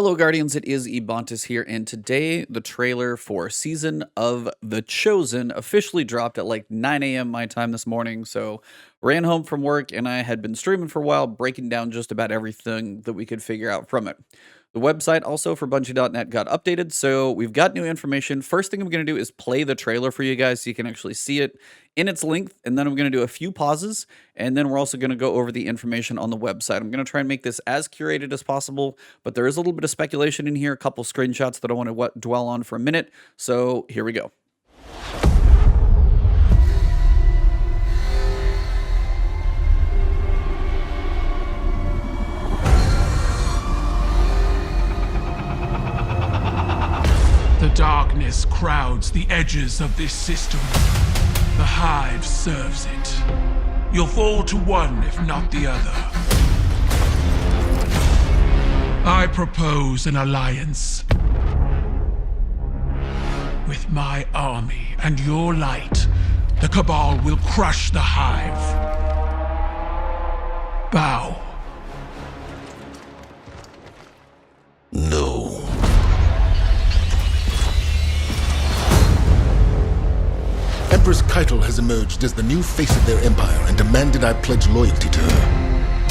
Hello, Guardians. It is Ebontis here, and today the trailer for Season of The Chosen officially dropped at like 9 a.m. my time this morning. So, ran home from work, and I had been streaming for a while, breaking down just about everything that we could figure out from it. The website also for Bungie.net got updated, so we've got new information. First thing I'm going to do is play the trailer for you guys so you can actually see it in its length, and then I'm going to do a few pauses, and then we're also going to go over the information on the website. I'm going to try and make this as curated as possible, but there is a little bit of speculation in here, a couple screenshots that I want to dwell on for a minute, so here we go. The darkness crowds the edges of this system. The Hive serves it. You'll fall to one, if not the other. I propose an alliance. With my army and your light, the Cabal will crush the Hive. Bow. No. Empress Keitel has emerged as the new face of their empire and demanded I pledge loyalty to her.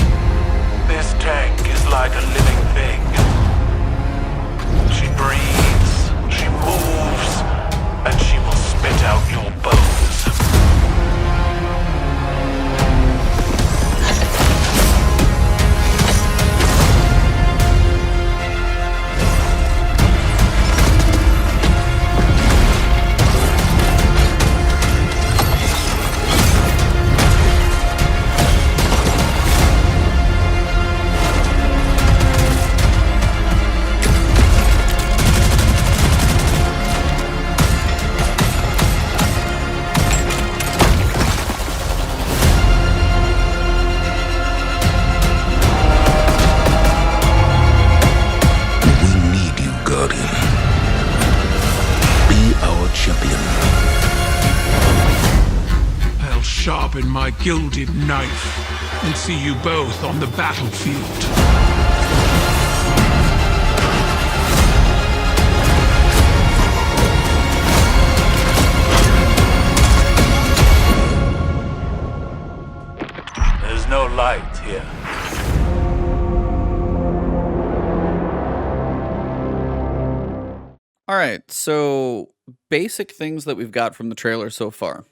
This tank is like a living thing. She breathes, she moves, and she will spit out your bones. I'll sharpen my gilded knife and see you both on the battlefield. There's no light here. All right, so basic things that we've got from the trailer so far.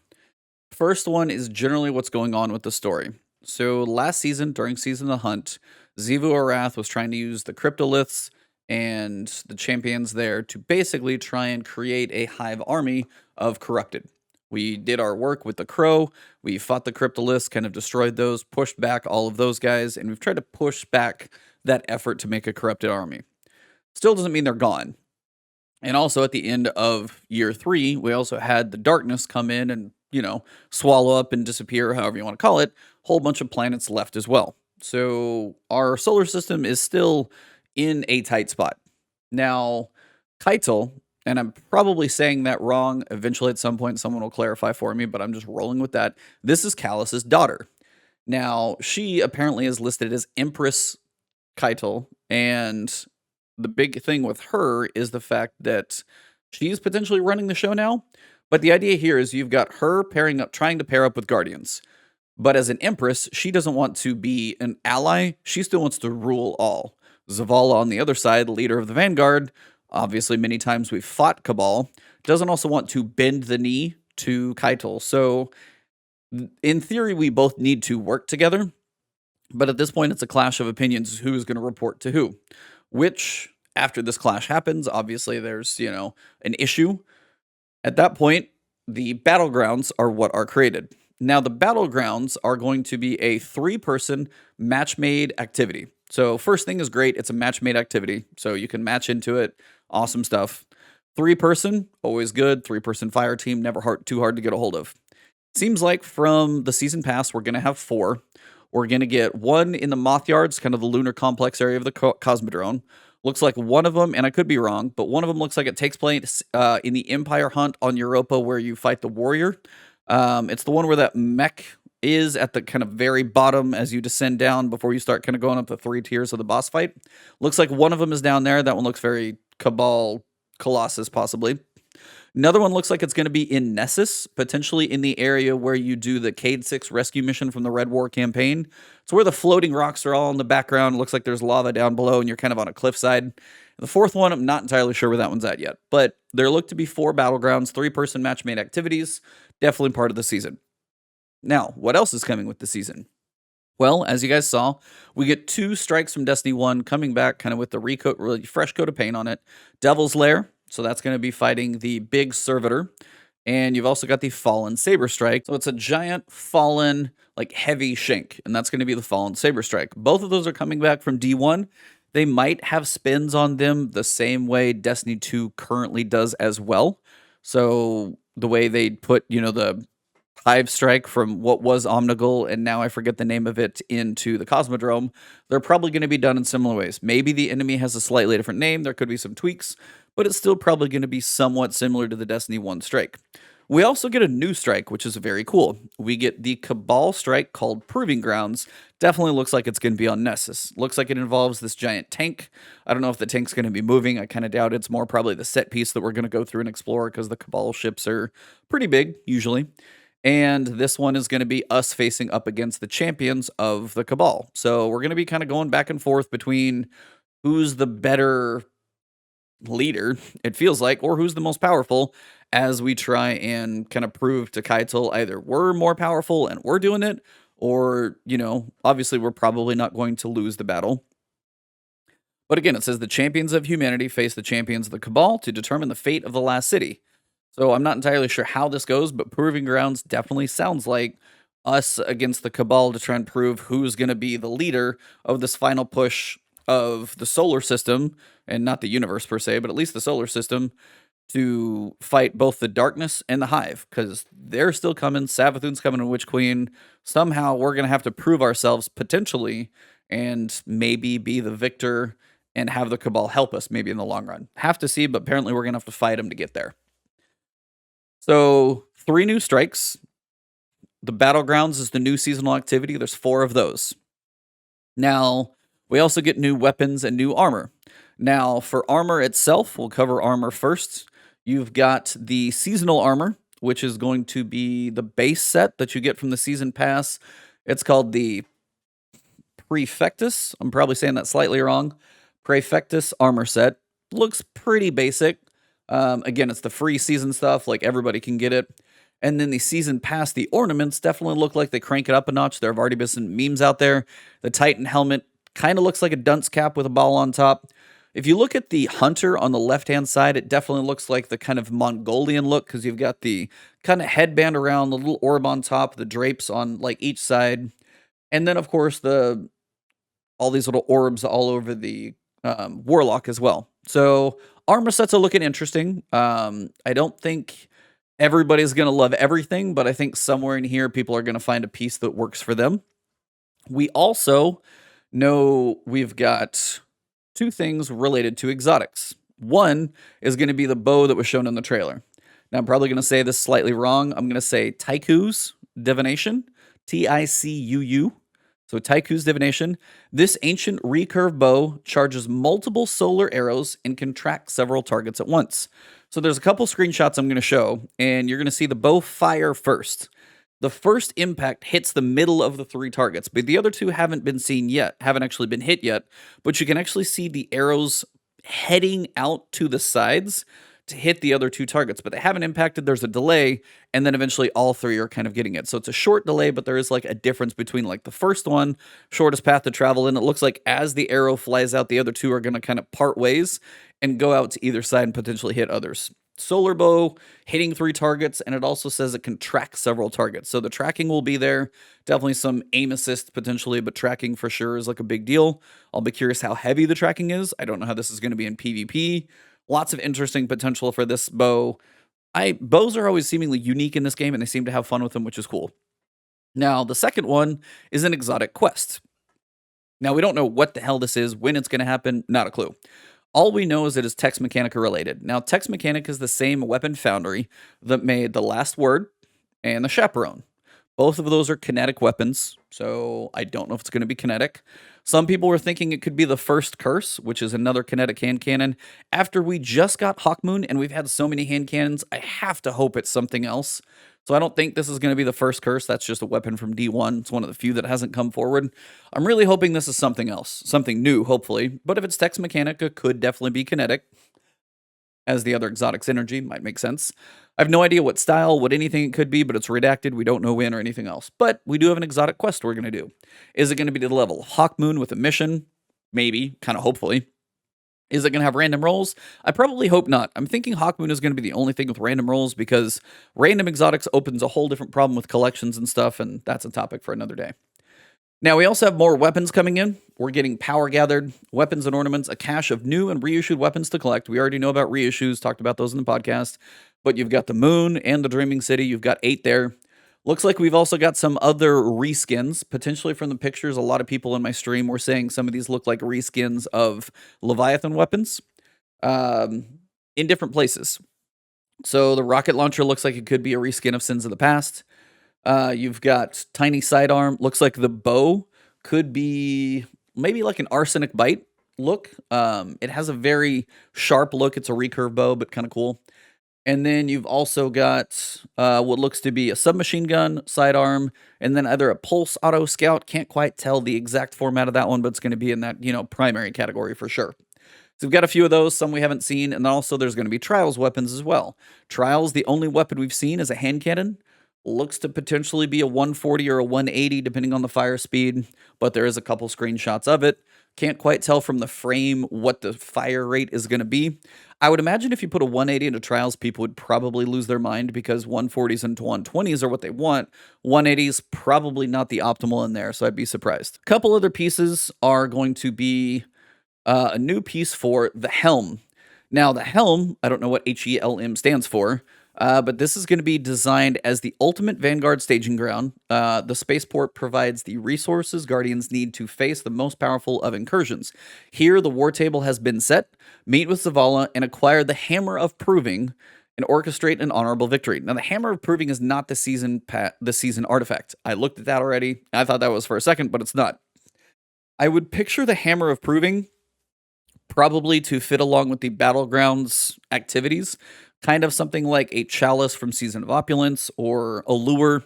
First one is generally what's going on with the story. So last season, during Season of the Hunt, Xivu Arath was trying to use the cryptoliths and the champions there to basically try and create a hive army of corrupted. We did our work with the Crow, we fought the cryptoliths, kind of destroyed those, pushed back all of those guys, and we've tried to push back that effort to make a corrupted army. Still doesn't mean they're gone. And also at the end of year 3, we also had the darkness come in and, swallow up and disappear, however you want to call it, whole bunch of planets left as well. So our solar system is still in a tight spot. Now, Keitel, and I'm probably saying that wrong, eventually at some point someone will clarify for me, but I'm just rolling with that. This is Callus's daughter. Now, she apparently is listed as Empress Keitel, and the big thing with her is the fact that she's potentially running the show now. But the idea here is you've got her pairing up, trying to pair up with Guardians. But as an Empress, she doesn't want to be an ally. She still wants to rule all. Zavala on the other side, leader of the Vanguard, obviously many times we've fought Cabal, doesn't also want to bend the knee to Keitel. So in theory, we both need to work together. But at this point, it's a clash of opinions who is going to report to who. Which, after this clash happens, obviously there's, an issue. At that point, the Battlegrounds are what are created. Now, the Battlegrounds are going to be a 3-person match-made activity. So first thing is great. It's a match-made activity. So you can match into it. Awesome stuff. 3-person, always good. 3-person fire team, never too hard to get a hold of. Seems like from the season pass, we're going to have 4. We're going to get 1 in the Moth Yards, kind of the lunar complex area of the Cosmodrome. Looks like one of them, and I could be wrong, but one of them looks like it takes place in the Empire Hunt on Europa where you fight the warrior. It's the one where that mech is at the kind of very bottom as you descend down before you start kind of going up the 3 tiers of the boss fight. Looks like one of them is down there. That one looks very Cabal Colossus, possibly. Another one looks like it's going to be in Nessus, potentially in the area where you do the Cade 6 rescue mission from the Red War campaign. It's where the floating rocks are all in the background. It looks like there's lava down below and you're kind of on a cliffside. The fourth one, I'm not entirely sure where that one's at yet, but there look to be 4 Battlegrounds, 3-person match-made activities, definitely part of the season. Now, what else is coming with the season? Well, as you guys saw, we get 2 strikes from Destiny 1 coming back kind of with the really fresh coat of paint on it. Devil's Lair, so that's going to be fighting the big servitor. And you've also got the Fallen Saber Strike. So it's a giant fallen, like heavy shank, and that's going to be the Fallen Saber Strike. Both of those are coming back from D1. They might have spins on them the same way Destiny 2 currently does as well. So the way they put, the Hive Strike from what was Omnigul, and now I forget the name of it, into the Cosmodrome, they're probably going to be done in similar ways. Maybe the enemy has a slightly different name, there could be some tweaks, but it's still probably going to be somewhat similar to the Destiny 1 strike. We also get a new strike, which is very cool. We get the Cabal strike called Proving Grounds. Definitely looks like it's going to be on Nessus. Looks like it involves this giant tank. I don't know if the tank's going to be moving. I kind of doubt it's more probably the set piece that we're going to go through and explore because the Cabal ships are pretty big, usually. And this one is going to be us facing up against the champions of the Cabal. So we're going to be kind of going back and forth between who's the better leader, it feels like, or who's the most powerful as we try and kind of prove to Keitel either we're more powerful and we're doing it, or, obviously we're probably not going to lose the battle. But again, it says the champions of humanity face the champions of the Cabal to determine the fate of the last city. So I'm not entirely sure how this goes, but Proving Grounds definitely sounds like us against the Cabal to try and prove who's going to be the leader of this final push of the solar system, and not the universe per se, but at least the solar system, to fight both the darkness and the Hive, because they're still coming. Savathun's coming and Witch Queen. Somehow we're going to have to prove ourselves potentially and maybe be the victor and have the Cabal help us maybe in the long run. Have to see, but apparently we're going to have to fight them to get there. So 3 new strikes. The Battlegrounds is the new seasonal activity. There's 4 of those. Now, we also get new weapons and new armor. Now, for armor itself, we'll cover armor first. You've got the seasonal armor, which is going to be the base set that you get from the season pass. It's called the Prefectus. I'm probably saying that slightly wrong. Prefectus armor set. Looks pretty basic. Again, it's the free season stuff, like everybody can get it. And then the season pass, the ornaments definitely look like they crank it up a notch. There have already been some memes out there. The Titan helmet kind of looks like a dunce cap with a ball on top. If you look at the hunter on the left-hand side, it definitely looks like the kind of Mongolian look, because you've got the kind of headband around, the little orb on top, the drapes on like each side. And then, of course, all these little orbs all over the warlock as well. So armor sets are looking interesting. I don't think everybody's going to love everything, but I think somewhere in here, people are going to find a piece that works for them. We also know we've got 2 things related to exotics. One is going to be the bow that was shown in the trailer. Now, I'm probably going to say this slightly wrong. I'm going to say Taiku's Divination, Ticuu. So Taiku's Divination. This ancient recurve bow charges multiple solar arrows and can track several targets at once. So there's a couple screenshots I'm going to show, and you're going to see the bow fire first. The first impact hits the middle of the 3 targets, but the other 2 haven't been seen yet, haven't actually been hit yet, but you can actually see the arrows heading out to the sides to hit the other 2 targets, but they haven't impacted. There's a delay, and then eventually all 3 are kind of getting it. So it's a short delay, but there is like a difference between like the first one, shortest path to travel, and it looks like as the arrow flies out, the other 2 are going to kind of part ways and go out to either side and potentially hit others. Solar bow hitting 3 targets, and it also says it can track several targets. So the tracking will be there. Definitely some aim assist potentially, but tracking for sure is like a big deal. I'll be curious how heavy the tracking is. I don't know how this is going to be in PvP. Lots of interesting potential for this bow. Bows are always seemingly unique in this game, and they seem to have fun with them, which is cool. Now, the second one is an exotic quest. Now, we don't know what the hell this is, when it's going to happen, not a clue. All we know is it is Tex Mechanica related. Now, Tex Mechanica is the same weapon foundry that made the Last Word and the Chaperone. Both of those are kinetic weapons, so I don't know if it's going to be kinetic. Some people were thinking it could be the first curse, which is another kinetic hand cannon. After we just got Hawkmoon and we've had so many hand cannons, I have to hope it's something else. So I don't think this is going to be the first curse. That's just a weapon from D1. It's one of the few that hasn't come forward. I'm really hoping this is something else, something new, hopefully. But if it's Tex Mechanica, could definitely be kinetic, as the other exotics energy might make sense. I have no idea what style, what anything it could be, but it's redacted. We don't know when or anything else. But we do have an exotic quest we're going to do. Is it going to be to the level of Hawkmoon with a mission? Maybe, kind of hopefully. Is it going to have random rolls? I probably hope not. I'm thinking Hawkmoon is going to be the only thing with random rolls because random exotics opens a whole different problem with collections and stuff, and that's a topic for another day. Now, we also have more weapons coming in. We're getting power gathered, weapons and ornaments, a cache of new and reissued weapons to collect. We already know about reissues, talked about those in the podcast. But you've got the Moon and the Dreaming City. You've got 8 there. Looks like we've also got some other reskins, potentially from the pictures. A lot of people in my stream were saying some of these look like reskins of Leviathan weapons in different places. So the rocket launcher looks like it could be a reskin of Sins of the Past. You've got tiny sidearm. Looks like the bow could be maybe like an arsenic bite look. It has a very sharp look. It's a recurve bow, but kind of cool. And then you've also got what looks to be a submachine gun, sidearm, and then either a pulse auto scout. Can't quite tell the exact format of that one, but it's going to be in that, primary category for sure. So we've got a few of those, some we haven't seen, and then also there's going to be Trials weapons as well. Trials, the only weapon we've seen is a hand cannon. Looks to potentially be a 140 or a 180, depending on the fire speed, but there is a couple screenshots of it. Can't quite tell from the frame what the fire rate is going to be. I would imagine if you put a 180 into Trials, people would probably lose their mind because 140s and 120s are what they want. 180s probably not the optimal in there, so I'd be surprised. A couple other pieces are going to be a new piece for the helm. Now, the helm, I don't know what HELM stands for, but this is going to be designed as the ultimate Vanguard staging ground. The spaceport provides the resources Guardians need to face the most powerful of incursions. Here, the war table has been set. Meet with Zavala and acquire the Hammer of Proving and orchestrate an honorable victory. Now, the Hammer of Proving is not the season artifact. I looked at that already. I thought that was for a second, but it's not. I would picture the Hammer of Proving probably to fit along with the Battlegrounds activities. Kind of something like a chalice from Season of Opulence or a lure.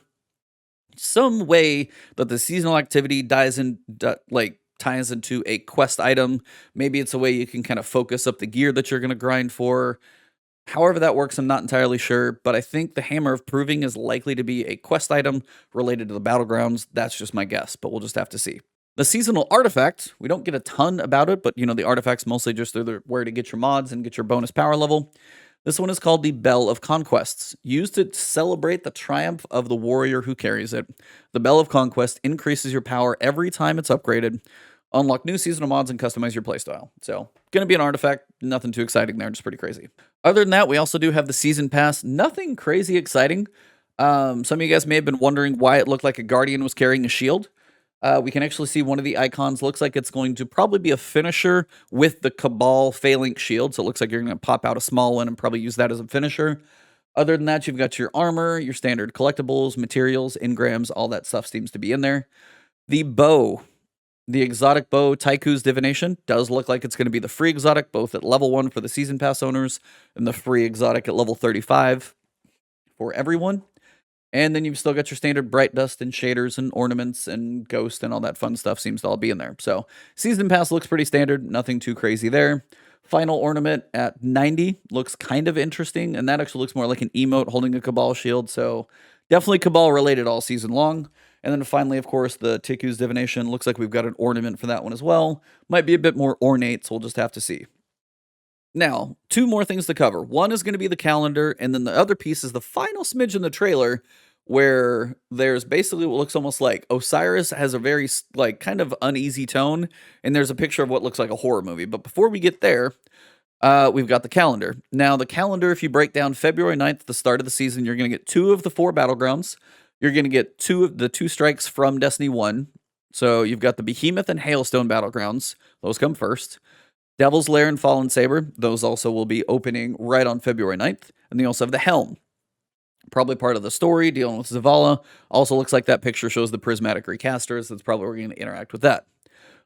Some way that the seasonal activity ties into a quest item. Maybe it's a way you can kind of focus up the gear that you're going to grind for. However that works, I'm not entirely sure, but I think the Hammer of Proving is likely to be a quest item related to the Battlegrounds. That's just my guess, but we'll just have to see. The seasonal artifact, we don't get a ton about it, but the artifact's mostly just where to get your mods and get your bonus power level. This one is called the Bell of Conquests, used to celebrate the triumph of the warrior who carries it. The Bell of Conquest increases your power every time it's upgraded. Unlock new seasonal mods and customize your playstyle. So, gonna be an artifact, nothing too exciting there, just pretty crazy. Other than that, we also do have the Season Pass, nothing crazy exciting. Some of you guys may have been wondering why it looked like a Guardian was carrying a shield. We can actually see one of the icons. Looks like it's going to probably be a finisher with the Cabal Phalanx shield. So it looks like you're going to pop out a small one and probably use that as a finisher. Other than that, you've got your armor, your standard collectibles, materials, engrams, all that stuff seems to be in there. The bow, the exotic bow, Taiku's Divination, does look like it's going to be the free exotic, both at level 1 for the Season Pass owners and the free exotic at level 35 for everyone. And then you've still got your standard bright dust and shaders and ornaments and ghost and all that fun stuff seems to all be in there. So Season Pass looks pretty standard, nothing too crazy there. Final ornament at 90 looks kind of interesting, and that actually looks more like an emote holding a Cabal shield, so definitely Cabal related all season long. And then finally, of course, the Tiku's Divination. Looks like we've got an ornament for that one as well. Might be a bit more ornate, so we'll just have to see. Now, 2 more things to cover. One is going to be the calendar, and then the other piece is the final smidge in the trailer, where there's basically what looks almost like Osiris has a very, kind of uneasy tone, and there's a picture of what looks like a horror movie. But before we get there, we've got the calendar. Now, the calendar, if you break down February 9th, the start of the season, you're going to get 2 of the 4 Battlegrounds. You're going to get 2 of the 2 strikes from Destiny 1. So you've got the Behemoth and Hailstone Battlegrounds. Those come first. Devil's Lair and Fallen Saber, those also will be opening right on February 9th. And they also have the Helm. Probably part of the story, dealing with Zavala. Also looks like that picture shows the prismatic recasters. That's probably where we're going to interact with that.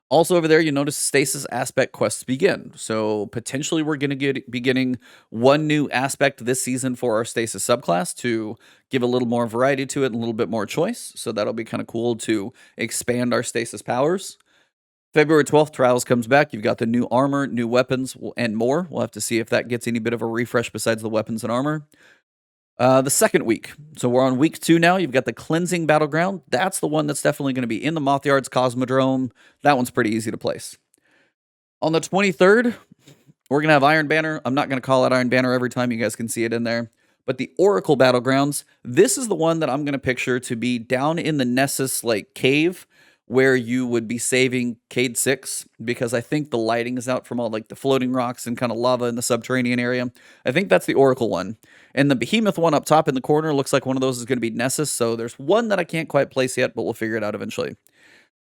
Also over there, you notice stasis aspect quests begin. So potentially we're going to be getting one new aspect this season for our stasis subclass to give a little more variety to it and a little bit more choice. So that'll be kind of cool to expand our stasis powers. February 12th, Trials comes back. You've got the new armor, new weapons, and more. We'll have to see if that gets any bit of a refresh besides the weapons and armor. The second week. So we're on week 2 now. You've got the Cleansing Battleground. That's the one that's definitely going to be in the Moth Yards Cosmodrome. That one's pretty easy to place. On the 23rd, we're going to have Iron Banner. I'm not going to call it Iron Banner every time. You guys can see it in there. But the Oracle Battlegrounds, this is the one that I'm going to picture to be down in the Nessus like cave where you would be saving Cade 6, because I think the lighting is out from all like the floating rocks and kind of lava in the subterranean area. I think that's the Oracle one. And the Behemoth one up top in the corner looks like one of those is going to be Nessus, so there's one that I can't quite place yet, but we'll figure it out eventually.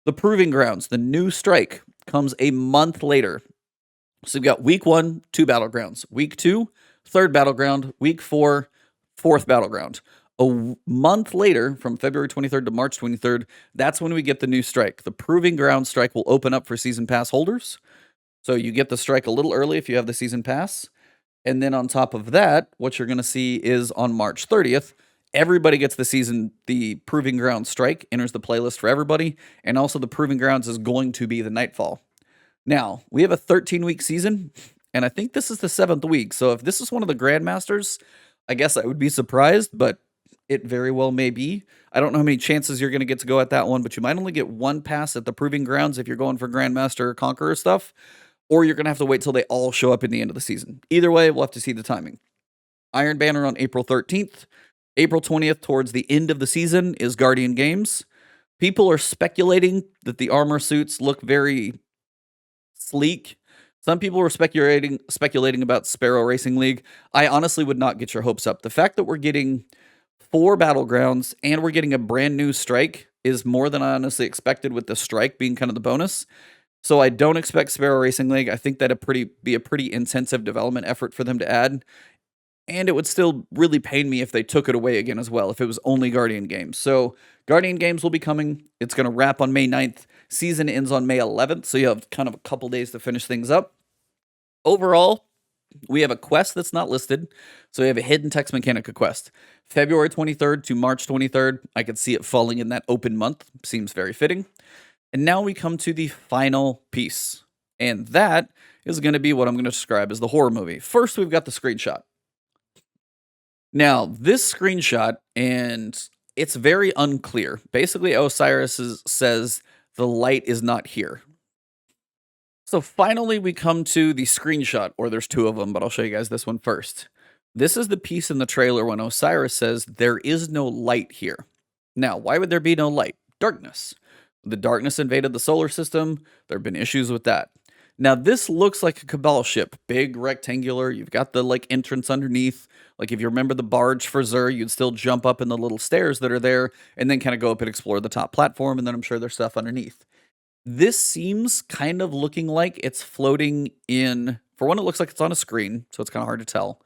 The Proving Grounds, the new strike, comes a month later. So you've got week 1, 2 Battlegrounds. Week 2, 3rd Battleground. Week 4, 4th Battleground. A month later, from February 23rd to March 23rd, that's when we get the new strike. The Proving Ground strike will open up for Season Pass holders. So you get the strike a little early if you have the Season Pass. And then on top of that, what you're going to see is on March 30th, everybody gets the Proving Ground strike, enters the playlist for everybody. And also the Proving Grounds is going to be the Nightfall. Now, we have a 13-week season, and I think this is the 7th week. So if this is one of the Grandmasters, I guess I would be surprised, but it very well may be. I don't know how many chances you're going to get to go at that one, but you might only get one pass at the Proving Grounds if you're going for Grandmaster or Conqueror stuff, or you're going to have to wait till they all show up in the end of the season. Either way, we'll have to see the timing. Iron Banner on April 13th. April 20th, towards the end of the season, is Guardian Games. People are speculating that the armor suits look very sleek. Some people were speculating about Sparrow Racing League. I honestly would not get your hopes up. The fact that we're getting 4 Battlegrounds and we're getting a brand new strike is more than I honestly expected, with the strike being kind of the bonus. So I don't expect Sparrow Racing League. I think that'd be a pretty intensive development effort for them to add. And it would still really pain me if they took it away again as well, if it was only Guardian Games. So Guardian Games will be coming. It's going to wrap on May 9th. Season ends on May 11th, so you have kind of a couple days to finish things up. Overall, we have a quest that's not listed. So we have a Hidden Text Mechanica quest. February 23rd to March 23rd. I could see it falling in that open month. Seems very fitting. And now we come to the final piece. And that is going to be what I'm going to describe as the horror movie. First, we've got the screenshot. Now, this screenshot, and it's very unclear. Basically, Osiris says the light is not here. So finally, we come to the screenshot, or there's 2 of them, but I'll show you guys this one first. This is the piece in the trailer when Osiris says there is no light here. Now, why would there be no light? Darkness. The darkness invaded the solar system. There have been issues with that. Now, this looks like a Cabal ship. Big, rectangular. You've got the entrance underneath. Like, if you remember the barge for Zur, you'd still jump up in the little stairs that are there and then kind of go up and explore the top platform, and then I'm sure there's stuff underneath. This seems kind of looking like it's floating in... For one, it looks like it's on a screen, so it's kind of hard to tell.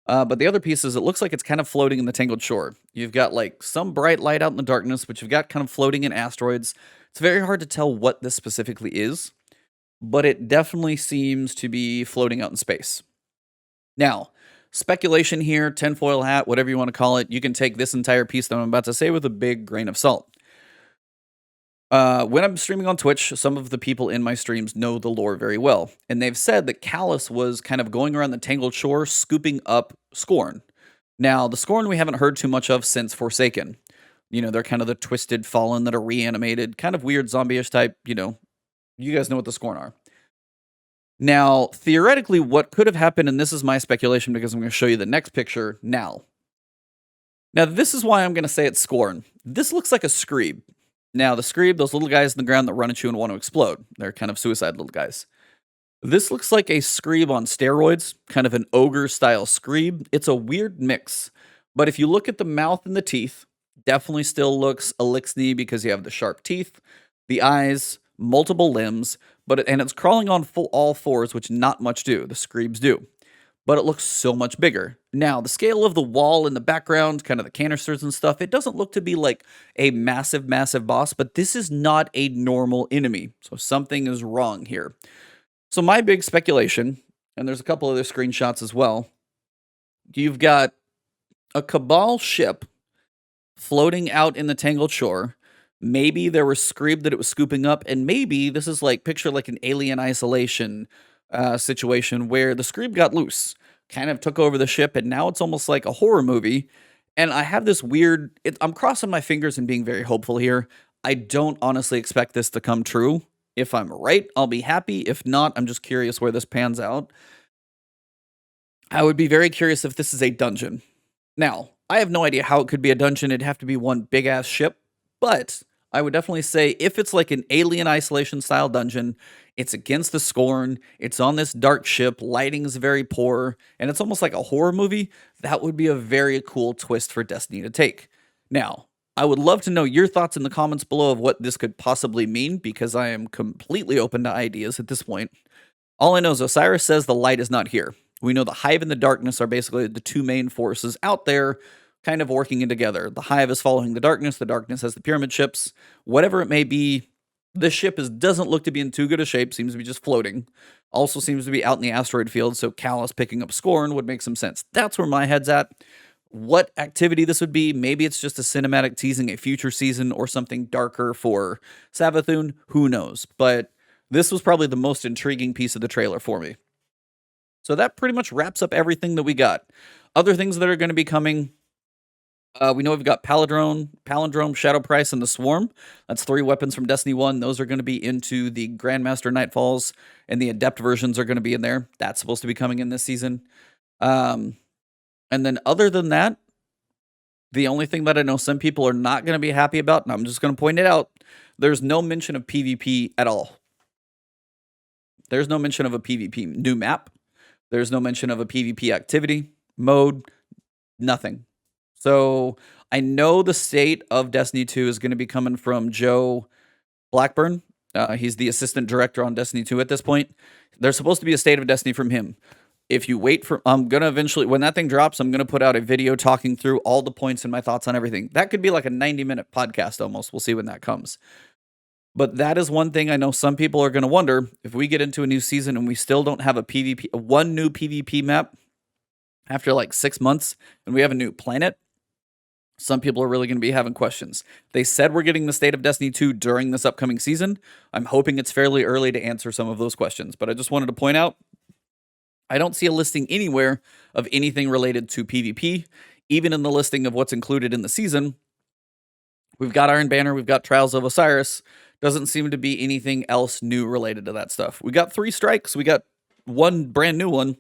But the other piece is it looks like it's kind of floating in the Tangled Shore. You've got some bright light out in the darkness, but you've got kind of floating in asteroids. It's very hard to tell what this specifically is, but it definitely seems to be floating out in space. Now, speculation here, tinfoil hat, whatever you want to call it, you can take this entire piece that I'm about to say with a big grain of salt. When I'm streaming on Twitch, some of the people in my streams know the lore very well, and they've said that Callus was kind of going around the Tangled Shore, scooping up Scorn. Now, the Scorn we haven't heard too much of since Forsaken. You know, they're kind of the twisted fallen that are reanimated, kind of weird zombie-ish type, you guys know what the Scorn are. Now, theoretically, what could have happened, and this is my speculation because I'm going to show you the next picture now. Now, this is why I'm going to say it's Scorn. This looks like a Screeb. Now, the Screeb, those little guys in the ground that run at you and want to explode. They're kind of suicide little guys. This looks like a Screeb on steroids, kind of an ogre-style Screeb. It's a weird mix. But if you look at the mouth and the teeth, definitely still looks Elixir because you have the sharp teeth, the eyes, multiple limbs, and it's crawling on all fours, which not much do. The Screebs do. but it looks so much bigger. Now, the scale of the wall in the background, kind of the canisters and stuff, it doesn't look to be like a massive, massive boss, but this is not a normal enemy. So something is wrong here. So my big speculation, and there's a couple other screenshots as well, you've got a Cabal ship floating out in the Tangled Shore. Maybe there was Screeb that it was scooping up, and maybe this is like, picture like an Alien Isolation situation where the Screeb got loose, kind of took over the ship, and now it's almost like a horror movie. And I have this weird, I'm crossing my fingers and being very hopeful here. I don't honestly expect this to come true. If I'm right, I'll be happy. If not, I'm just curious where this pans out. I would be very curious if this is a dungeon. Now, I have no idea how it could be a dungeon. It'd have to be one big-ass ship. But I would definitely say if it's like an Alien Isolation style dungeon, it's against the Scorn, it's on this dark ship, lighting is very poor, and it's almost like a horror movie, that would be a very cool twist for Destiny to take. Now, I would love to know your thoughts in the comments below of what this could possibly mean, because I am completely open to ideas at this point. All I know is Osiris says the light is not here. We know the Hive and the Darkness are basically the two main forces out there, kind of working in together. The Hive is following the Darkness has the pyramid ships. Whatever it may be, this ship doesn't look to be in too good a shape, seems to be just floating. Also seems to be out in the asteroid field, so Callus picking up Scorn would make some sense. That's where my head's at. What activity this would be, maybe it's just a cinematic teasing a future season or something darker for Savathûn, who knows. But this was probably the most intriguing piece of the trailer for me. So that pretty much wraps up everything that we got. Other things that are going to be coming, we know we've got Palindrome, Shadow Price, and the Swarm. That's 3 weapons from Destiny 1. Those are going to be into the Grandmaster Nightfalls, and the Adept versions are going to be in there. That's supposed to be coming in this season. And then other than that, the only thing that I know some people are not going to be happy about, and I'm just going to point it out, there's no mention of PvP at all. There's no mention of a PvP new map. There's no mention of a PvP activity, mode, nothing. So I know the state of Destiny 2 is going to be coming from Joe Blackburn. He's the assistant director on Destiny 2 at this point. There's supposed to be a state of Destiny from him. If you wait for, I'm going to eventually, when that thing drops, I'm going to put out a video talking through all the points and my thoughts on everything. That could be like a 90-minute podcast almost. We'll see when that comes. But that is one thing I know some people are going to wonder. If we get into a new season and we still don't have one new PvP map after like 6 months, and we have a new planet, some people are really going to be having questions. They said we're getting the State of Destiny 2 during this upcoming season. I'm hoping it's fairly early to answer some of those questions. But I just wanted to point out, I don't see a listing anywhere of anything related to PvP. Even in the listing of what's included in the season, we've got Iron Banner, we've got Trials of Osiris. Doesn't seem to be anything else new related to that stuff. We got 3 strikes. We got 1 brand new one.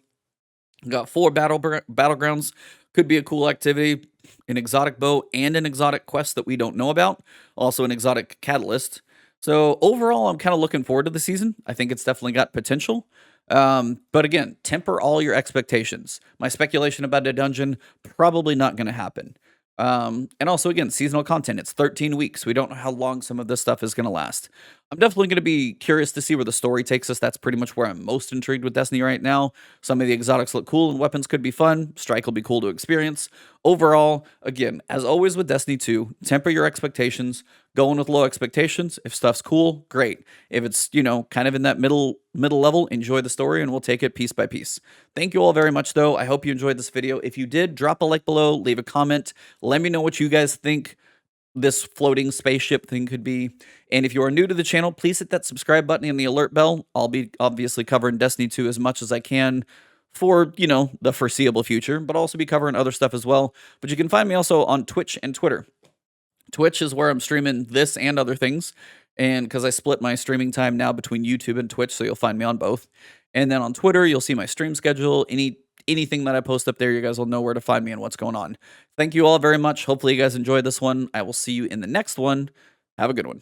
We got 4 Battlegrounds. Could be a cool activity. An exotic bow and an exotic quest that we don't know about. Also an exotic catalyst. So overall, I'm kind of looking forward to the season. I think it's definitely got potential. But again, temper all your expectations. My speculation about a dungeon, probably not going to happen. And also, again, seasonal content. It's 13 weeks. We don't know how long some of this stuff is going to last. I'm definitely going to be curious to see where the story takes us. That's pretty much where I'm most intrigued with Destiny right now. Some of the exotics look cool and weapons could be fun. Strike will be cool to experience. Overall, again, as always with Destiny 2, temper your expectations. Go in with low expectations. If stuff's cool, great. If it's, kind of in that middle level, enjoy the story and we'll take it piece by piece. Thank you all very much, though. I hope you enjoyed this video. If you did, drop a like below, leave a comment. Let me know what you guys think this floating spaceship thing could be. And if you are new to the channel, please hit that subscribe button and the alert bell. I'll be obviously covering Destiny 2 as much as I can for, the foreseeable future, but also be covering other stuff as well. But you can find me also on Twitch and Twitter. Twitch is where I'm streaming this and other things, and because I split my streaming time now between YouTube and Twitch, so you'll find me on both. And then on Twitter, you'll see my stream schedule. Anything that I post up there, you guys will know where to find me and what's going on. Thank you all very much. Hopefully you guys enjoyed this one. I will see you in the next one. Have a good one.